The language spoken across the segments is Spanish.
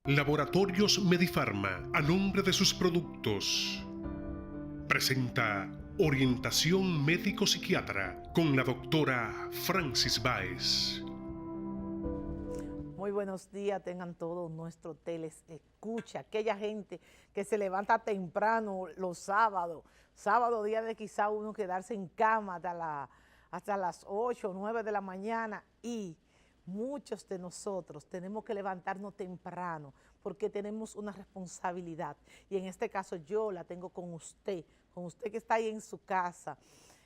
Laboratorios Medifarma, a nombre de sus productos, presenta Orientación Médico-Psiquiatra con la doctora Francis Báez. Muy buenos días tengan todos nuestros telescucha, aquella gente que se levanta temprano los sábados, día de quizá uno quedarse en cama hasta las 8 o 9 de la mañana, y muchos de nosotros tenemos que levantarnos temprano porque tenemos una responsabilidad, y en este caso yo la tengo con usted que está ahí en su casa.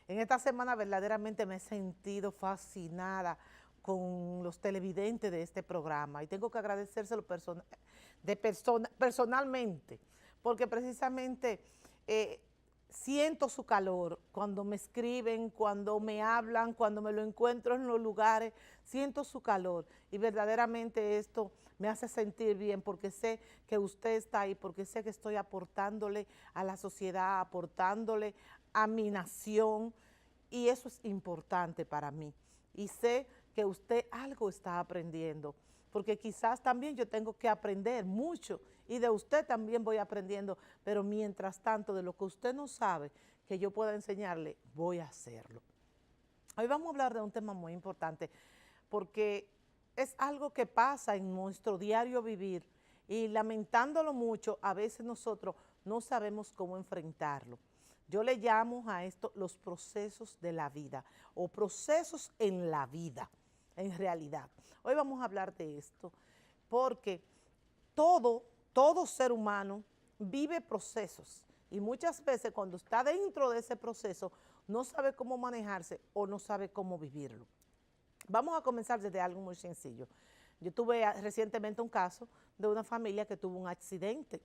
En esta semana verdaderamente me he sentido fascinada con los televidentes de este programa, y tengo que agradecérselo personalmente, porque precisamente siento su calor cuando me escriben, cuando me hablan, cuando me lo encuentro en los lugares, siento su calor, y verdaderamente esto me hace sentir bien, porque sé que usted está ahí, porque sé que estoy aportándole a la sociedad, aportándole a mi nación, y eso es importante para mí, y sé que usted algo está aprendiendo, porque quizás también yo tengo que aprender mucho, y de usted también voy aprendiendo, pero mientras tanto, de lo que usted no sabe, que yo pueda enseñarle, voy a hacerlo. Hoy vamos a hablar de un tema muy importante, porque es algo que pasa en nuestro diario vivir, y lamentándolo mucho, a veces nosotros no sabemos cómo enfrentarlo. Yo le llamo a esto los procesos de la vida, o procesos en la vida, en realidad. Hoy vamos a hablar de esto, porque todo ser humano vive procesos, y muchas veces cuando está dentro de ese proceso no sabe cómo manejarse o no sabe cómo vivirlo. Vamos a comenzar desde algo muy sencillo. Yo tuve recientemente un caso de una familia que tuvo un accidente.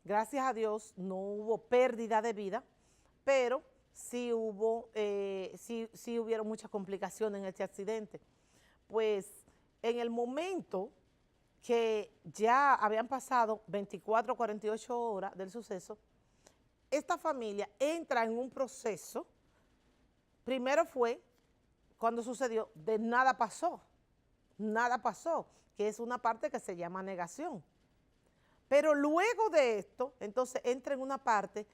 Gracias a Dios no hubo pérdida de vida, pero sí hubieron muchas complicaciones en este accidente. Pues en el momento que ya habían pasado 24 o 48 horas del suceso, esta familia entra en un proceso. Primero fue cuando sucedió, de nada pasó, que es una parte que se llama negación. Pero luego de esto, entonces entra en una parte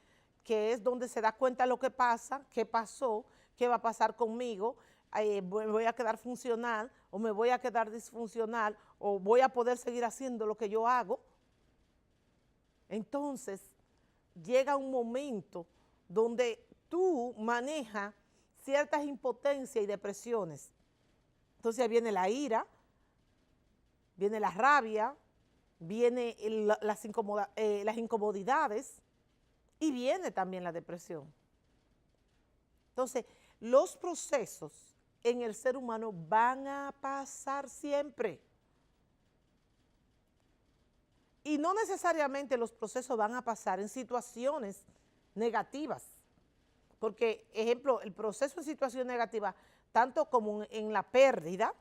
que es donde se da cuenta de lo que pasa, qué pasó, qué va a pasar conmigo, voy a quedar funcional o me voy a quedar disfuncional, o voy a poder seguir haciendo lo que yo hago. Entonces llega un momento donde tú manejas ciertas impotencias y depresiones. Entonces ahí viene la ira, viene la rabia, viene las incomodidades, y viene también la depresión. Entonces, los procesos en el ser humano van a pasar siempre. Y no necesariamente los procesos van a pasar en situaciones negativas. Porque, ejemplo, el proceso en situación negativa, tanto como en la pérdida,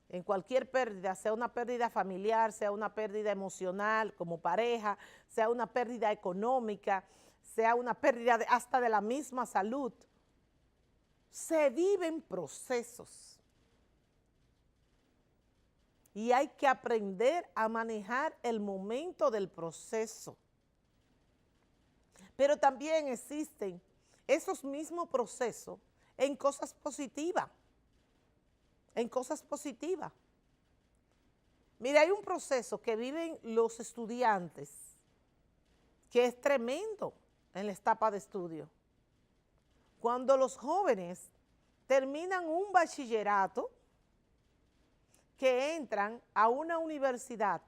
en cualquier pérdida, sea una pérdida familiar, sea una pérdida emocional como pareja, sea una pérdida económica, sea una pérdida hasta de la misma salud, se viven procesos. Y hay que aprender a manejar el momento del proceso. Pero también existen esos mismos procesos en cosas positivas. Mira, hay un proceso que viven los estudiantes que es tremendo en la etapa de estudio. Cuando los jóvenes terminan un bachillerato, que entran a una universidad,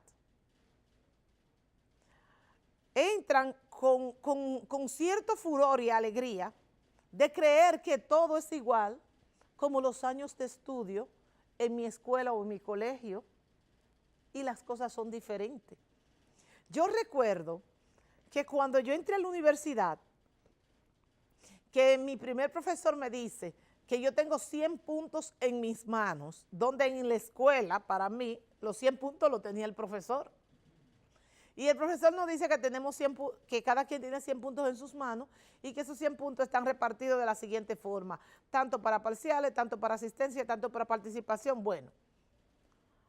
entran con cierto furor y alegría de creer que todo es igual como los años de estudio en mi escuela o en mi colegio, y las cosas son diferentes. Yo recuerdo que cuando yo entré a la universidad, que mi primer profesor me dice que yo tengo 100 puntos en mis manos, donde en la escuela, para mí, los 100 puntos los tenía el profesor. Y el profesor nos dice que tenemos que cada quien tiene 100 puntos en sus manos, y que esos 100 puntos están repartidos de la siguiente forma: tanto para parciales, tanto para asistencia, tanto para participación. Bueno,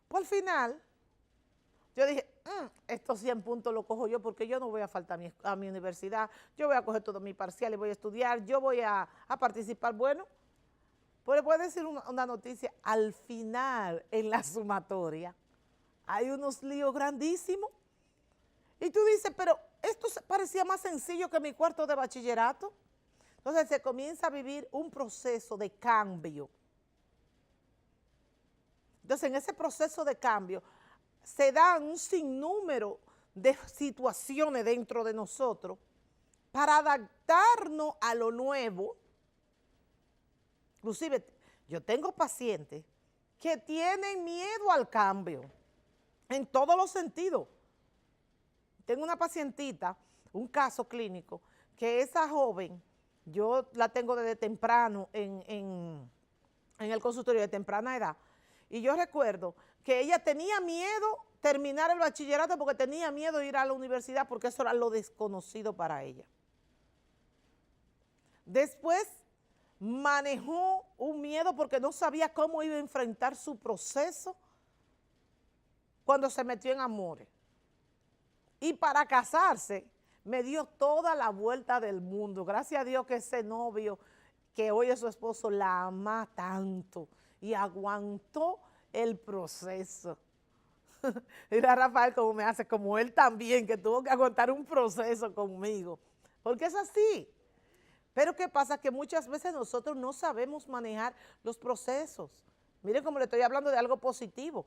pues al final Yo dije, estos 100 puntos los cojo yo porque yo no voy a faltar a mi universidad, yo voy a coger todos mis parciales, voy a estudiar, yo voy a participar. Bueno, pues le voy a decir una noticia, al final, en la sumatoria, hay unos líos grandísimos. Y tú dices, pero esto parecía más sencillo que mi cuarto de bachillerato. Entonces se comienza a vivir un proceso de cambio. Entonces en ese proceso de cambio se dan un sinnúmero de situaciones dentro de nosotros para adaptarnos a lo nuevo. Inclusive yo tengo pacientes que tienen miedo al cambio en todos los sentidos. Tengo una pacientita, un caso clínico, que esa joven, yo la tengo desde temprano en el consultorio de temprana edad, y yo recuerdo que ella tenía miedo terminar el bachillerato porque tenía miedo de ir a la universidad porque eso era lo desconocido para ella. Después manejó un miedo porque no sabía cómo iba a enfrentar su proceso cuando se metió en amores. Y para casarse, me dio toda la vuelta del mundo. Gracias a Dios que ese novio, que hoy es su esposo, la ama tanto y aguantó el proceso. Mira Rafael cómo me hace, como él también, que tuvo que aguantar un proceso conmigo. Porque es así. Pero ¿qué pasa? Que muchas veces nosotros no sabemos manejar los procesos. Miren cómo le estoy hablando de algo positivo.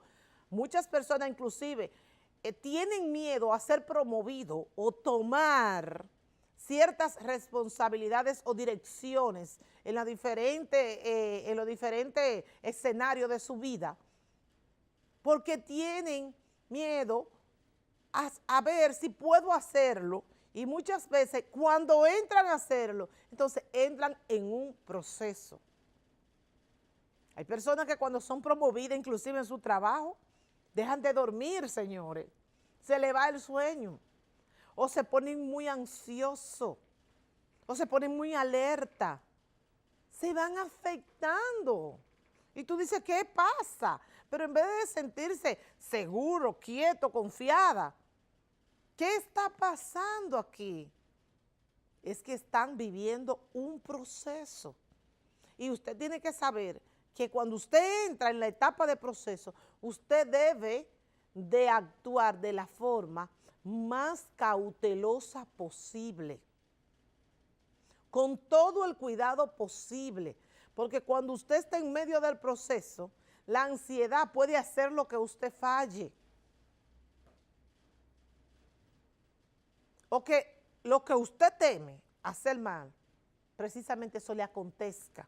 Muchas personas inclusive tienen miedo a ser promovido o tomar ciertas responsabilidades o direcciones en los diferentes escenarios de su vida, porque tienen miedo a ver si puedo hacerlo, y muchas veces cuando entran a hacerlo, entonces entran en un proceso. Hay personas que cuando son promovidas, inclusive en su trabajo, dejan de dormir, señores, se le va el sueño, o se ponen muy ansiosos, o se ponen muy alerta, se van afectando. Y tú dices, ¿qué pasa? Pero en vez de sentirse seguro, quieto, confiada, ¿qué está pasando aquí? Es que están viviendo un proceso. Y usted tiene que saber que cuando usted entra en la etapa de proceso, usted debe de actuar de la forma más cautelosa posible, con todo el cuidado posible, porque cuando usted está en medio del proceso, la ansiedad puede hacer lo que usted falle, o que lo que usted teme, hacer mal, precisamente eso le acontezca,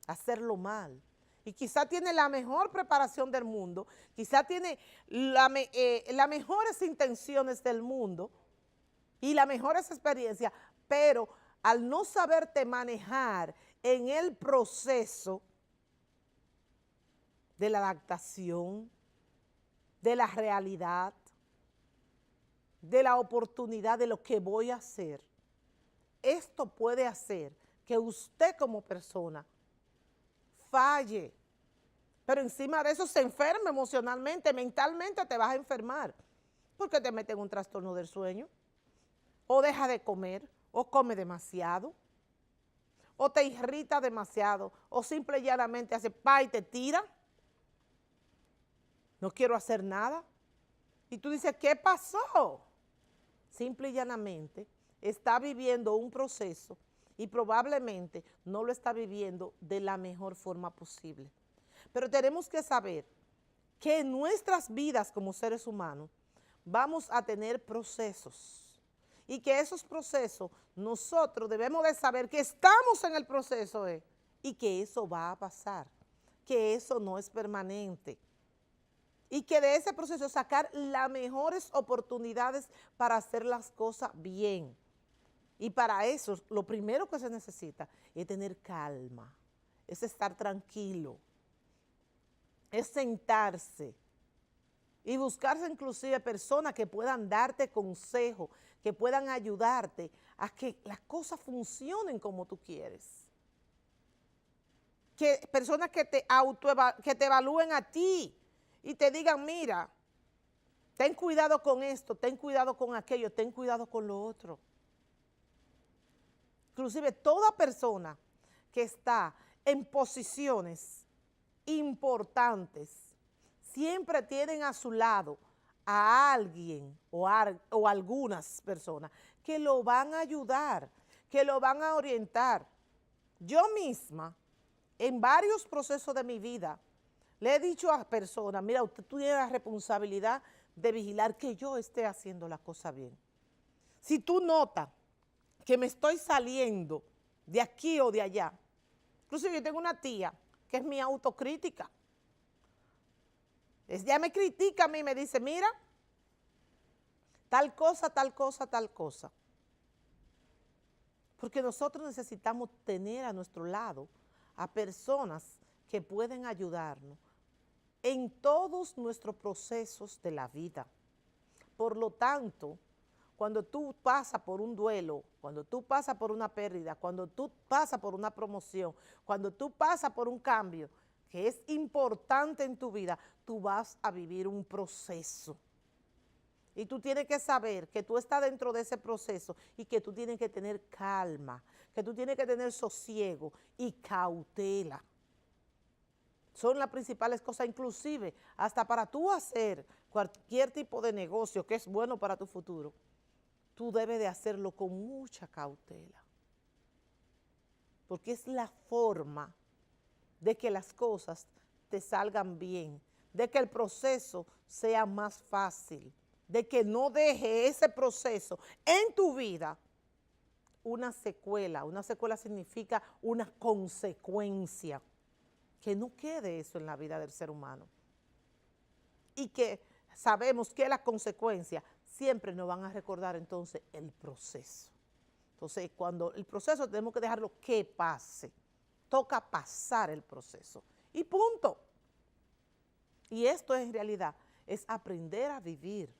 hacerlo mal. Y quizá tiene la mejor preparación del mundo, quizá tiene las mejores intenciones del mundo y las mejores experiencias, pero al no saberte manejar en el proceso de la adaptación, de la realidad, de la oportunidad de lo que voy a hacer, esto puede hacer que usted como persona falle, pero encima de eso se enferma emocionalmente, mentalmente te vas a enfermar, porque te mete en un trastorno del sueño, o deja de comer, o come demasiado, o te irrita demasiado, o simple y llanamente hace pa y te tira, no quiero hacer nada, y tú dices, ¿qué pasó? Simple y llanamente está viviendo un proceso y probablemente no lo está viviendo de la mejor forma posible. Pero tenemos que saber que en nuestras vidas como seres humanos vamos a tener procesos y que esos procesos nosotros debemos de saber que estamos en el proceso y que eso va a pasar, que eso no es permanente y que de ese proceso sacar las mejores oportunidades para hacer las cosas bien. Y para eso, lo primero que se necesita es tener calma, es estar tranquilo, es sentarse y buscarse inclusive personas que puedan darte consejo, que puedan ayudarte a que las cosas funcionen como tú quieres. Que personas que te evalúen a ti y te digan, mira, ten cuidado con esto, ten cuidado con aquello, ten cuidado con lo otro. Inclusive toda persona que está en posiciones importantes siempre tienen a su lado a alguien o algunas personas que lo van a ayudar, que lo van a orientar. Yo misma, en varios procesos de mi vida, le he dicho a personas, mira, usted tiene la responsabilidad de vigilar que yo esté haciendo la cosa bien. Si tú notas que me estoy saliendo de aquí o de allá, inclusive yo tengo una tía que es mi autocrítica. Ella me critica a mí y me dice, mira, tal cosa, tal cosa, tal cosa. Porque nosotros necesitamos tener a nuestro lado a personas que pueden ayudarnos en todos nuestros procesos de la vida. Por lo tanto, cuando tú pasas por un duelo, cuando tú pasas por una pérdida, cuando tú pasas por una promoción, cuando tú pasas por un cambio que es importante en tu vida, tú vas a vivir un proceso. Y tú tienes que saber que tú estás dentro de ese proceso y que tú tienes que tener calma, que tú tienes que tener sosiego y cautela. Son las principales cosas, inclusive hasta para tú hacer cualquier tipo de negocio que es bueno para tu futuro, tú debes de hacerlo con mucha cautela. Porque es la forma de que las cosas te salgan bien, de que el proceso sea más fácil, de que no deje ese proceso en tu vida una secuela. Una secuela significa una consecuencia, que no quede eso en la vida del ser humano. Y que sabemos que las consecuencias siempre nos van a recordar entonces el proceso. Entonces, cuando el proceso tenemos que dejarlo que pase. Toca pasar el proceso. Y punto. Y esto en realidad es aprender a vivir.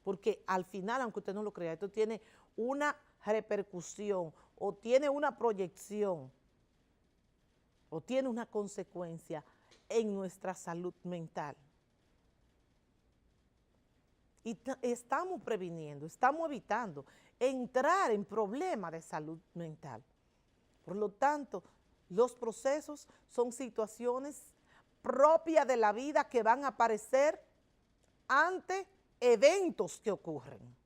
Porque al final, aunque usted no lo crea, esto tiene una repercusión o tiene una proyección o tiene una consecuencia en nuestra salud mental. Y estamos previniendo, estamos evitando entrar en problemas de salud mental. Por lo tanto, los procesos son situaciones propias de la vida que van a aparecer ante eventos que ocurren.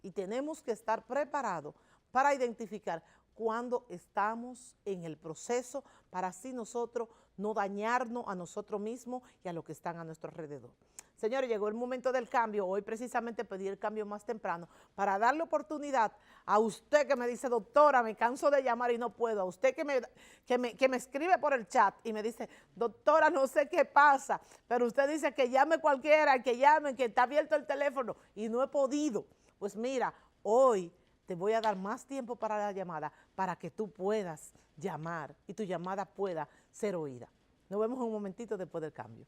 Y tenemos que estar preparados para identificar cuando estamos en el proceso, para así nosotros no dañarnos a nosotros mismos y a los que están a nuestro alrededor. Señores, llegó el momento del cambio. Hoy precisamente pedí el cambio más temprano para darle oportunidad a usted que me dice, doctora, me canso de llamar y no puedo. A usted que me escribe por el chat y me dice, doctora, no sé qué pasa, pero usted dice que llame cualquiera, que llame, que está abierto el teléfono y no he podido. Pues mira, hoy te voy a dar más tiempo para la llamada para que tú puedas llamar y tu llamada pueda ser oída. Nos vemos en un momentito después del cambio.